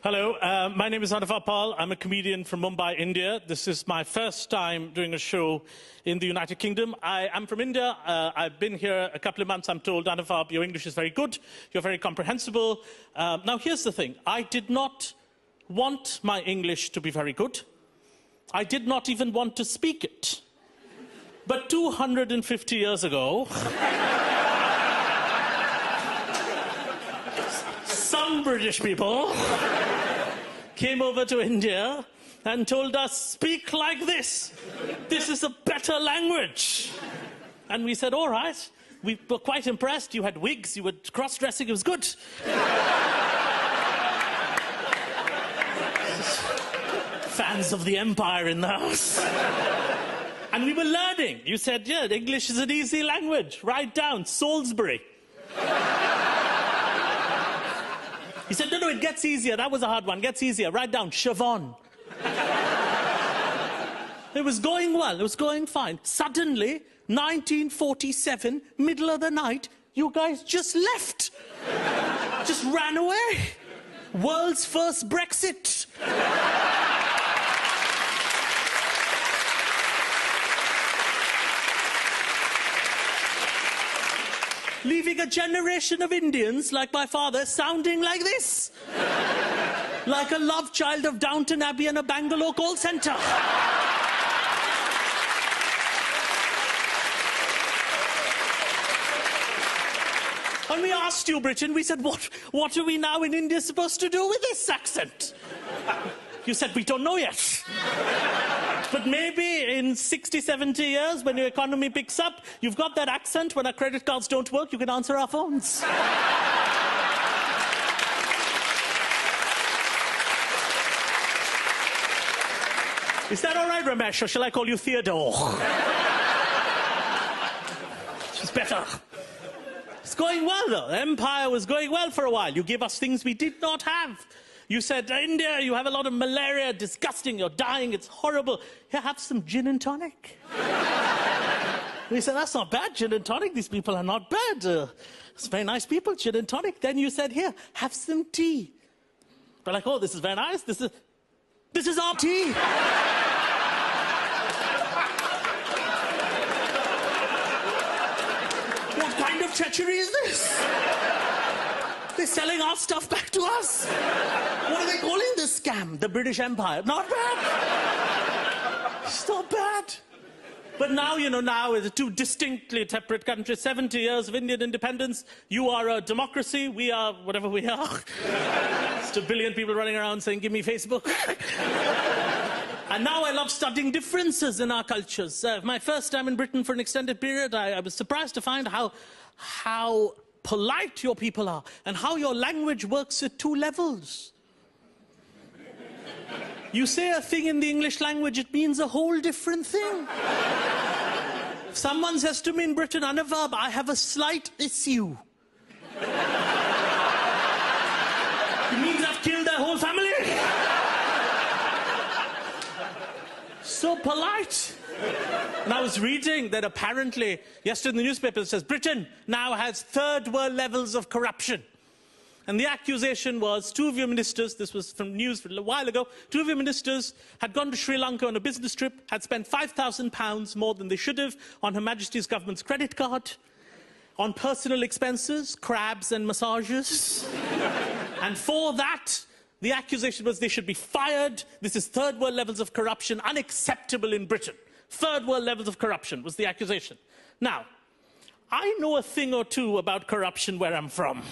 Hello, my name is Anuvab Pal. I'm a comedian from Mumbai, India. This is my first time doing a show in the United Kingdom. I am from India. I've been here a couple of months. I'm told, Anuvab, your English is very good. You're very comprehensible. Now, here's the thing. I did not want my English to be very good. I did not even want to speak it. But 250 years ago, some British people came over to India and told us, speak like this. This is a better language. And we said, all right. We were quite impressed. You had wigs, you were cross-dressing, it was good. Fans of the empire in the house. And we were learning. You said, yeah, English is an easy language. Write down, Salisbury. He said, no, it gets easier. That was a hard one. Gets easier. Write down, Siobhan. It was going well. It was going fine. Suddenly, 1947, middle of the night, you guys just left. Just ran away. World's first Brexit. Leaving a generation of Indians, like my father, sounding like this. Like a love child of Downton Abbey and a Bangalore call centre. And we asked you, Britain, we said, what are we now in India supposed to do with this accent? You said, we don't know yet. But maybe in 60, 70 years, when your economy picks up, you've got that accent. When our credit cards don't work, you can answer our phones. Is that all right, Ramesh, or shall I call you Theodore? It's better. It's going well, though. The empire was going well for a while. You gave us things we did not have. You said, India, you have a lot of malaria, disgusting, you're dying, it's horrible. Here, have some gin and tonic. We said, that's not bad, gin and tonic, these people are not bad. It's very nice people, gin and tonic. Then you said, here, have some tea. We're like, oh, this is very nice, this is our tea. What kind of treachery is this? They're selling our stuff back to us. What are they calling this scam? The British Empire. Not bad. It's not bad. But now, now it's two distinctly separate countries, 70 years of Indian independence. You are a democracy, we are whatever we are. Just a billion people running around saying, give me Facebook. And now I love studying differences in our cultures. My first time in Britain for an extended period, I was surprised to find how polite your people are, and how your language works at two levels. You say a thing in the English language, it means a whole different thing. If someone says to me in Britain, Anuvab, I have a slight issue. It means I've killed their whole family. So polite. And I was reading that apparently, yesterday in the newspaper, it says, Britain now has third world levels of corruption. And the accusation was two of your ministers, this was from news a while ago, two of your ministers had gone to Sri Lanka on a business trip, had spent £5,000 more than they should have on Her Majesty's government's credit card, on personal expenses, crabs and massages. And for that, the accusation was they should be fired. This is third world levels of corruption, unacceptable in Britain. Third world levels of corruption was the accusation. Now, I know a thing or two about corruption where I'm from.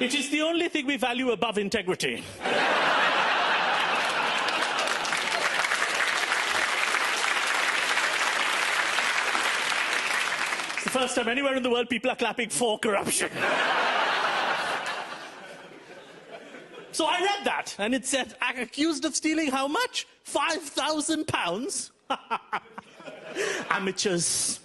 It is the only thing we value above integrity. It's the first time anywhere in the world people are clapping for corruption. So I read that, and it said, accused of stealing how much? £5,000? Amateurs.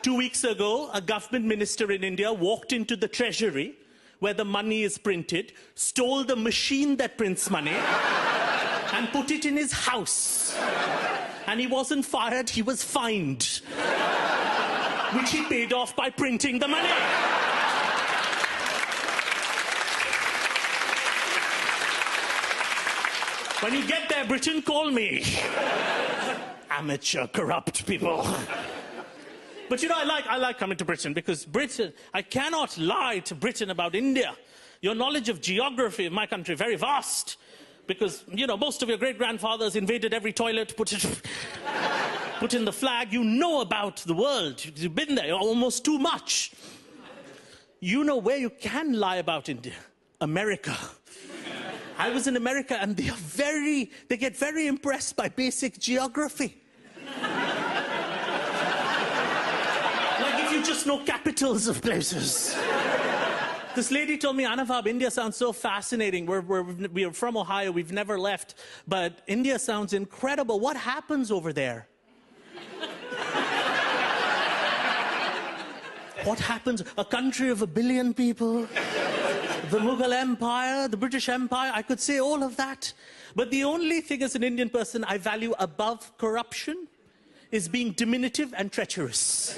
2 weeks ago, a government minister in India walked into the treasury where the money is printed, stole the machine that prints money, and put it in his house. And he wasn't fired, he was fined. Which he paid off by printing the money. When you get there, Britain, call me. Amateur, corrupt people. But you know, I like coming to Britain because Britain, I cannot lie to Britain about India. Your knowledge of geography of my country, very vast. Because, you know, most of your great-grandfathers invaded every toilet, put in the flag. You know about the world. You've been there almost too much. You know where you can lie about India? America. I was in America and they get very impressed by basic geography. Like if you just know capitals of places. This lady told me, Anuvab, India sounds so fascinating. We're from Ohio, we've never left, but India sounds incredible. What happens over there? What happens? A country of 1 billion people, the Mughal Empire, the British Empire, I could say all of that. But the only thing as an Indian person I value above corruption is being diminutive and treacherous.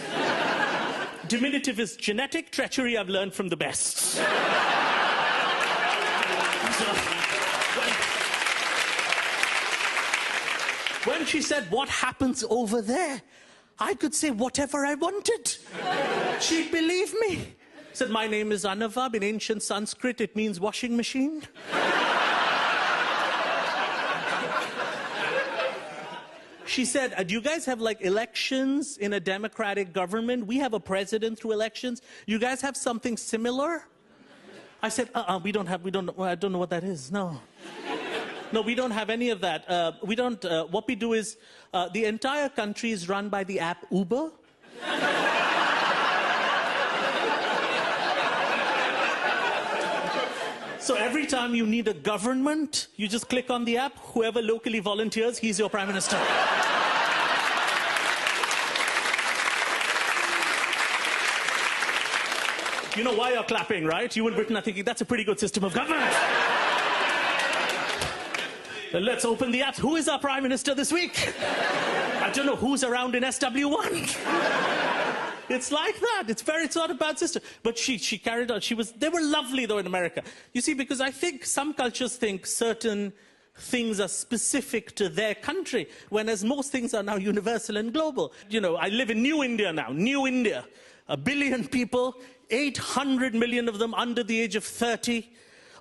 Diminutive is genetic, treachery I've learned from the best. So, when she said, what happens over there? I could say whatever I wanted. She'd believe me. Said, my name is Anuvab. In ancient Sanskrit, it means washing machine. She said, do you guys have like elections in a democratic government? We have a president through elections. You guys have something similar? I said, I don't know what that is, no. No, we don't have any of that. What we do is, the entire country is run by the app Uber. So every time you need a government, you just click on the app. Whoever locally volunteers, he's your prime minister. You know why you're clapping, right? You in Britain are thinking, that's a pretty good system of government. Let's open the app. Who is our prime minister this week? I don't know who's around in SW1. It's like that. It's not a bad system. But she carried on. They were lovely, though, in America. You see, because I think some cultures think certain things are specific to their country, whereas most things are now universal and global. You know, I live in New India now. New India. 1 billion people, 800 million of them under the age of 30,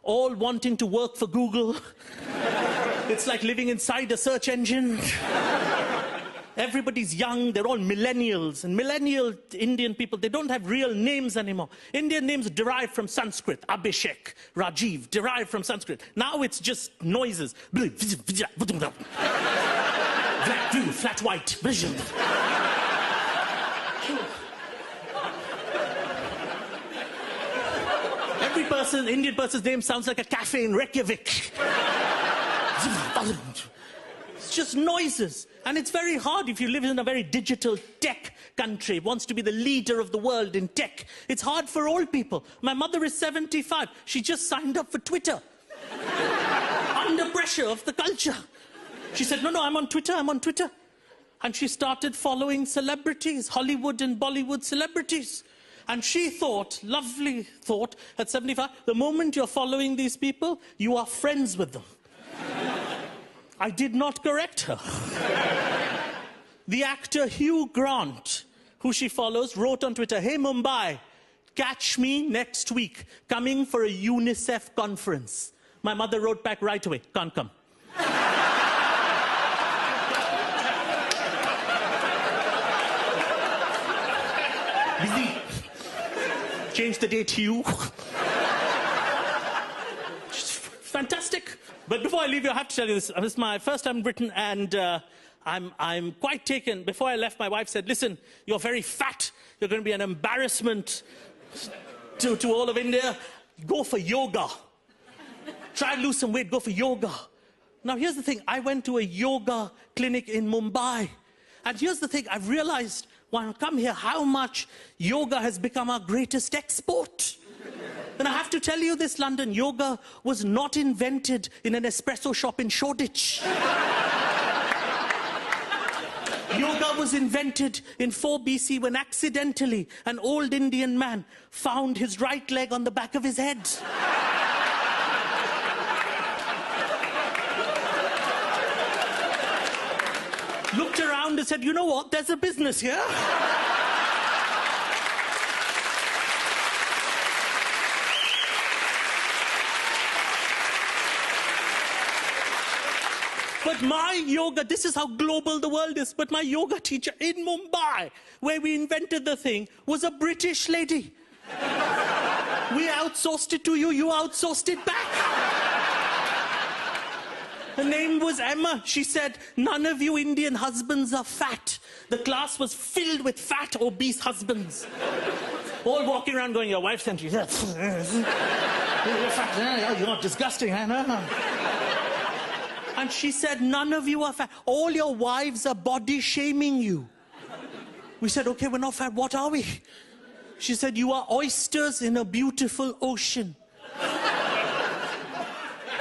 all wanting to work for Google. It's like living inside a search engine. Everybody's young, they're all millennials. And millennial Indian people, they don't have real names anymore. Indian names derived from Sanskrit. Abhishek, Rajiv, derived from Sanskrit. Now it's just noises. Black, blue, flat white, vision. Every person, Indian person's name sounds like a cafe in Reykjavik. It's just noises. And it's very hard if you live in a very digital tech country, wants to be the leader of the world in tech. It's hard for old people. My mother is 75. She just signed up for Twitter. Under pressure of the culture. She said, no, I'm on Twitter, I'm on Twitter. And she started following celebrities, Hollywood and Bollywood celebrities. And she thought, lovely thought, at 75, the moment you're following these people, you are friends with them. I did not correct her. The actor Hugh Grant, who she follows, wrote on Twitter, hey Mumbai, catch me next week, coming for a UNICEF conference. My mother wrote back right away, can't come. Busy. Change the date, Hugh. Fantastic. But before I leave you, I have to tell you this. This is my first time in Britain, and I'm quite taken. Before I left, my wife said, listen, you're very fat. You're going to be an embarrassment to all of India. Go for yoga. Try and lose some weight, go for yoga. Now, here's the thing. I went to a yoga clinic in Mumbai. And here's the thing. I've realized when I come here how much yoga has become our greatest export. And I have to tell you this, London, yoga was not invented in an espresso shop in Shoreditch. Yoga was invented in 4 BC when accidentally an old Indian man found his right leg on the back of his head. looked around and said, you know what, there's a business here. But my yoga, this is how global the world is, but my yoga teacher in Mumbai, where we invented the thing, was a British lady. We outsourced it to you, you outsourced it back. Her name was Emma. She said, none of you Indian husbands are fat. The class was filled with fat, obese husbands. All walking around going, your wife sent you. You're fat. You're disgusting. And she said, none of you are fat. All your wives are body shaming you. We said, okay, we're not fat. What are we? She said, you are oysters in a beautiful ocean.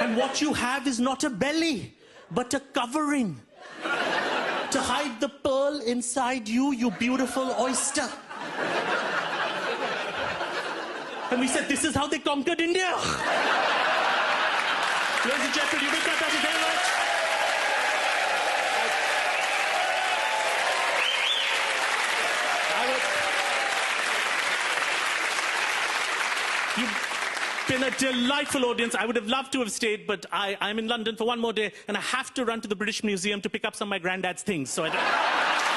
And what you have is not a belly, but a covering to hide the pearl inside you, you beautiful oyster. And we said, this is how they conquered India. Ladies and gentlemen, you make that very much. You've been a delightful audience. I would have loved to have stayed, but I'm in London for one more day, and I have to run to the British Museum to pick up some of my granddad's things. So I don't...